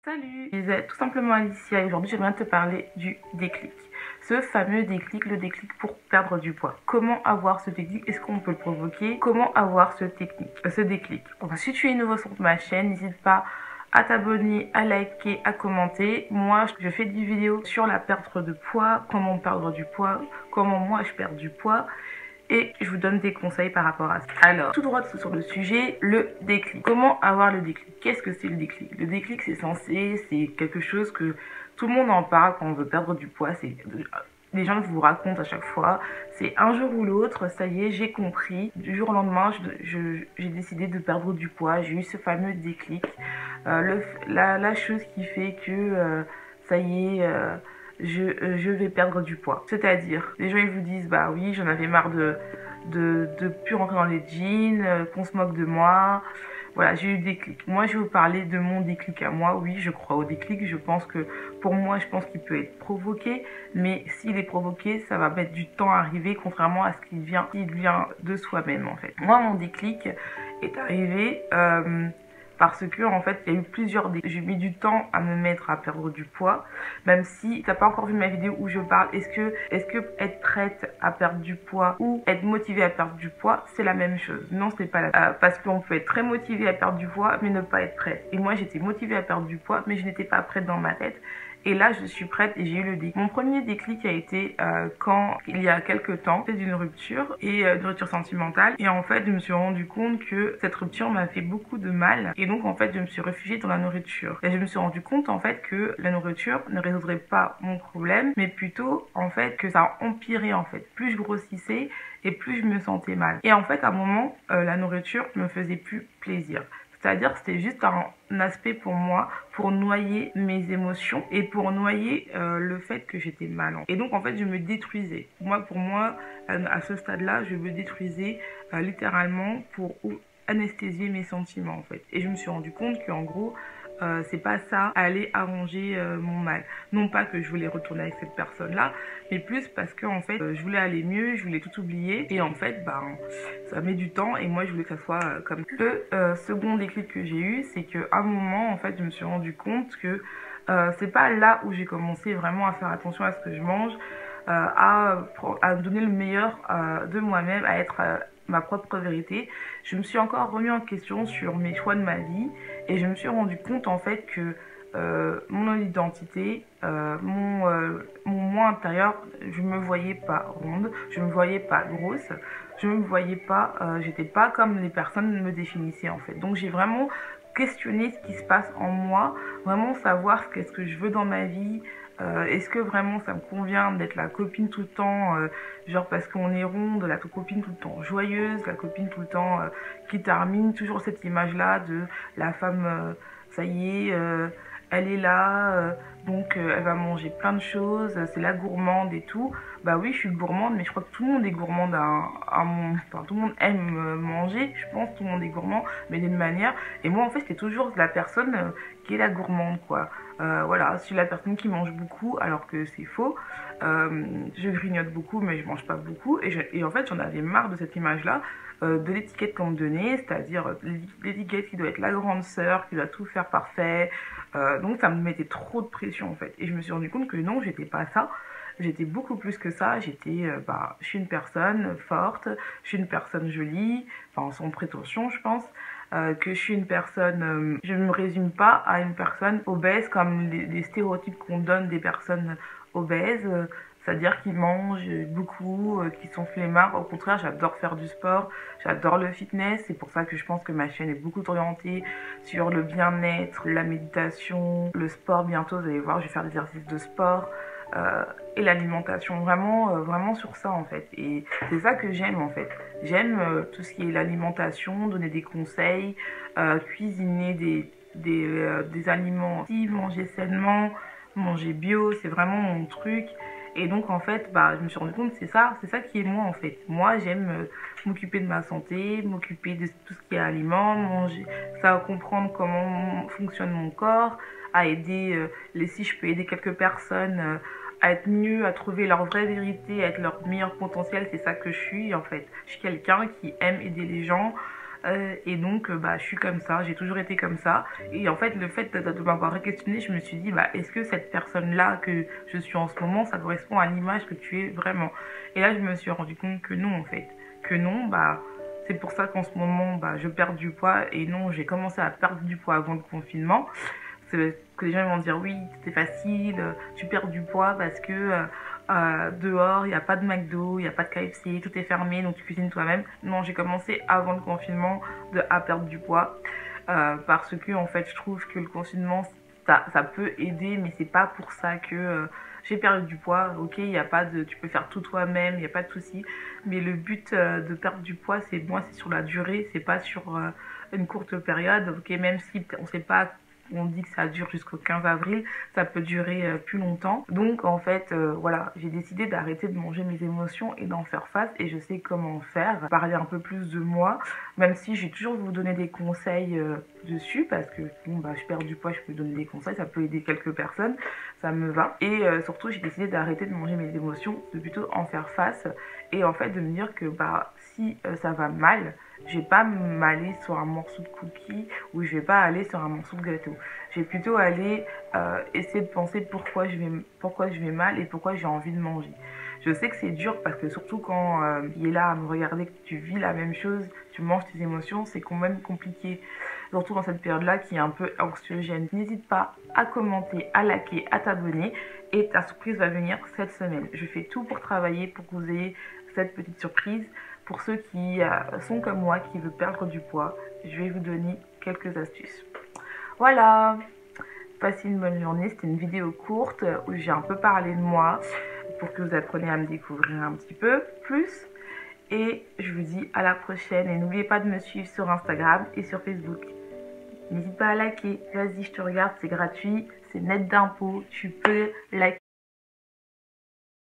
Salut, je suis tout simplement Alicia et aujourd'hui j'aimerais te parler du déclic. Ce fameux déclic, le déclic pour perdre du poids. Comment avoir ce déclic? Est-ce qu'on peut le provoquer? Comment avoir ce déclic? Donc, si tu es nouveau sur ma chaîne, n'hésite pas à t'abonner, à liker, à commenter. Moi, je fais des vidéos sur la perte de poids, comment perdre du poids, comment moi je perds du poids. Et je vous donne des conseils par rapport à ça. Alors, tout droit sur le sujet, le déclic. Comment avoir le déclic? Qu'est-ce que c'est le déclic? Le déclic, c'est quelque chose que tout le monde en parle quand on veut perdre du poids. Les gens vous racontent à chaque fois. C'est un jour ou l'autre, ça y est, j'ai compris. Du jour au lendemain, j'ai décidé de perdre du poids. J'ai eu ce fameux déclic. La chose qui fait que ça y est... je vais perdre du poids. C'est-à-dire, les gens ils vous disent bah oui, j'en avais marre de plus rentrer dans les jeans, qu'on se moque de moi. Voilà, j'ai eu le déclic. Moi, je vais vous parler de mon déclic à moi. Oui, je crois au déclic. Je pense que, pour moi, je pense qu'il peut être provoqué. Mais s'il est provoqué, ça va mettre du temps à arriver, contrairement à ce qu'il vient de soi-même, en fait. Moi, mon déclic est arrivé... parce que en fait il y a eu plusieurs déclics. J'ai mis du temps à me mettre à perdre du poids, même si t'as pas encore vu ma vidéo où je parle est-ce que être prête à perdre du poids ou être motivée à perdre du poids c'est la même chose. Non, ce n'est pas parce qu'on peut être très motivé à perdre du poids mais ne pas être prête. Et moi j'étais motivée à perdre du poids mais je n'étais pas prête dans ma tête. Et là, je suis prête et j'ai eu le déclic. Mon premier déclic a été quand, il y a quelques temps, c'était d'une rupture et d'une rupture sentimentale. Et en fait, je me suis rendu compte que cette rupture m'a fait beaucoup de mal. Et donc, en fait, je me suis réfugiée dans la nourriture. Et je me suis rendu compte, en fait, que la nourriture ne résoudrait pas mon problème, mais plutôt, en fait, que ça empirait, en fait. Plus je grossissais et plus je me sentais mal. Et en fait, à un moment, la nourriture me faisait plus plaisir. C'est-à-dire que c'était juste un aspect pour moi, pour noyer mes émotions et pour noyer le fait que j'étais mal. Et donc, en fait, je me détruisais. Pour moi, à ce stade-là, je me détruisais littéralement pour anesthésier mes sentiments, en fait. Et je me suis rendu compte qu'en gros, c'est pas ça allait arranger mon mal. Non pas que je voulais retourner avec cette personne-là, mais plus parce que en fait, je voulais aller mieux, je voulais tout oublier. Et en fait, ça met du temps et moi, je voulais que ça soit comme le second déclic que j'ai eu, c'est qu'à un moment, en fait, je me suis rendu compte que c'est pas là où j'ai commencé vraiment à faire attention à ce que je mange, à donner le meilleur de moi-même, à être ma propre vérité. Je me suis encore remis en question sur mes choix de ma vie et je me suis rendu compte en fait que mon identité, mon moi intérieur, je me voyais pas ronde, je me voyais pas grosse, je me voyais pas, j'étais pas comme les personnes me définissaient en fait. Donc j'ai vraiment questionné ce qui se passe en moi, vraiment savoir qu'est-ce que je veux dans ma vie. Est-ce que vraiment ça me convient d'être la copine tout le temps, genre parce qu'on est ronde, la copine tout le temps joyeuse, la copine tout le temps qui termine toujours cette image-là de la femme, ça y est, elle est là, donc elle va manger plein de choses, c'est la gourmande et tout. Bah oui, je suis gourmande, mais je crois que tout le monde est gourmande enfin, tout le monde aime manger, je pense, tout le monde est gourmand, mais d'une manière. Et moi, en fait, c'était toujours la personne qui est la gourmande, quoi. Voilà, je suis la personne qui mange beaucoup, alors que c'est faux. Je grignote beaucoup, mais je mange pas beaucoup. Et en fait, j'en avais marre de cette image-là, de l'étiquette qu'on me donnait, c'est-à-dire l'étiquette qui doit être la grande sœur, qui doit tout faire parfait. Donc ça me mettait trop de pression en fait. Et je me suis rendu compte que non, j'étais pas ça. J'étais beaucoup plus que ça. Je suis une personne forte, je suis une personne jolie, enfin sans prétention je pense. Que je suis une personne, je ne me résume pas à une personne obèse comme les stéréotypes qu'on donne des personnes obèses. C'est-à-dire qu'ils mangent beaucoup, qu'ils sont flemmards. Au contraire, j'adore faire du sport, j'adore le fitness. C'est pour ça que je pense que ma chaîne est beaucoup orientée sur le bien-être, la méditation, le sport. Bientôt, vous allez voir, je vais faire des exercices de sport et l'alimentation. Vraiment sur ça, en fait. Et c'est ça que j'aime, en fait. J'aime tout ce qui est l'alimentation, donner des conseils, cuisiner des aliments, manger sainement, manger bio. C'est vraiment mon truc. Et donc en fait, je me suis rendu compte que c'est ça qui est moi en fait. Moi j'aime m'occuper de ma santé, m'occuper de tout ce qui est aliments, manger, ça comprendre comment fonctionne mon corps, à aider, si je peux aider quelques personnes à être mieux, à trouver leur vraie vérité, à être leur meilleur potentiel, c'est ça que je suis en fait. Je suis quelqu'un qui aime aider les gens, Et donc je suis comme ça, j'ai toujours été comme ça. Et en fait le fait de m'avoir questionné, je me suis dit est-ce que cette personne là que je suis en ce moment, ça correspond à l'image que tu es vraiment? Et là je me suis rendu compte que non, en fait, que non. C'est pour ça qu'en ce moment je perds du poids. Et non, j'ai commencé à perdre du poids avant le confinement. C'est que les gens vont dire oui, c'est facile, tu perds du poids parce que dehors il n'y a pas de McDo, il n'y a pas de KFC, tout est fermé, donc tu cuisines toi-même. Non, j'ai commencé avant le confinement à perdre du poids parce que en fait je trouve que le confinement ça peut aider, mais c'est pas pour ça que j'ai perdu du poids. Ok, il y a pas de, tu peux faire tout toi-même, il n'y a pas de souci, mais le but de perdre du poids, c'est sur la durée, c'est pas sur une courte période. Ok, même si on sait pas, on dit que ça dure jusqu'au 15 avril, ça peut durer plus longtemps. Donc en fait, voilà, j'ai décidé d'arrêter de manger mes émotions et d'en faire face, et je sais comment faire, parler un peu plus de moi, même si j'ai toujours vous donner des conseils dessus, parce que bon, je perds du poids, je peux donner des conseils, ça peut aider quelques personnes, ça me va. Et surtout, j'ai décidé d'arrêter de manger mes émotions, de plutôt en faire face, et en fait de me dire que si ça va mal, je vais pas m'aller sur un morceau de cookie, ou je vais pas aller sur un morceau de gâteau. Je vais plutôt aller essayer de penser pourquoi je vais mal et pourquoi j'ai envie de manger. Je sais que c'est dur parce que surtout quand il est là à me regarder, que tu vis la même chose, tu manges tes émotions, c'est quand même compliqué. Surtout dans cette période-là qui est un peu anxiogène. N'hésite pas à commenter, à liker, à t'abonner, et ta surprise va venir cette semaine. Je fais tout pour travailler pour que vous ayez cette petite surprise. Pour ceux qui sont comme moi, qui veulent perdre du poids, je vais vous donner quelques astuces. Voilà, passez une bonne journée. C'était une vidéo courte où j'ai un peu parlé de moi pour que vous appreniez à me découvrir un petit peu plus. Et je vous dis à la prochaine. Et n'oubliez pas de me suivre sur Instagram et sur Facebook. N'hésite pas à liker. Vas-y, je te regarde, c'est gratuit, c'est net d'impôts. Tu peux liker.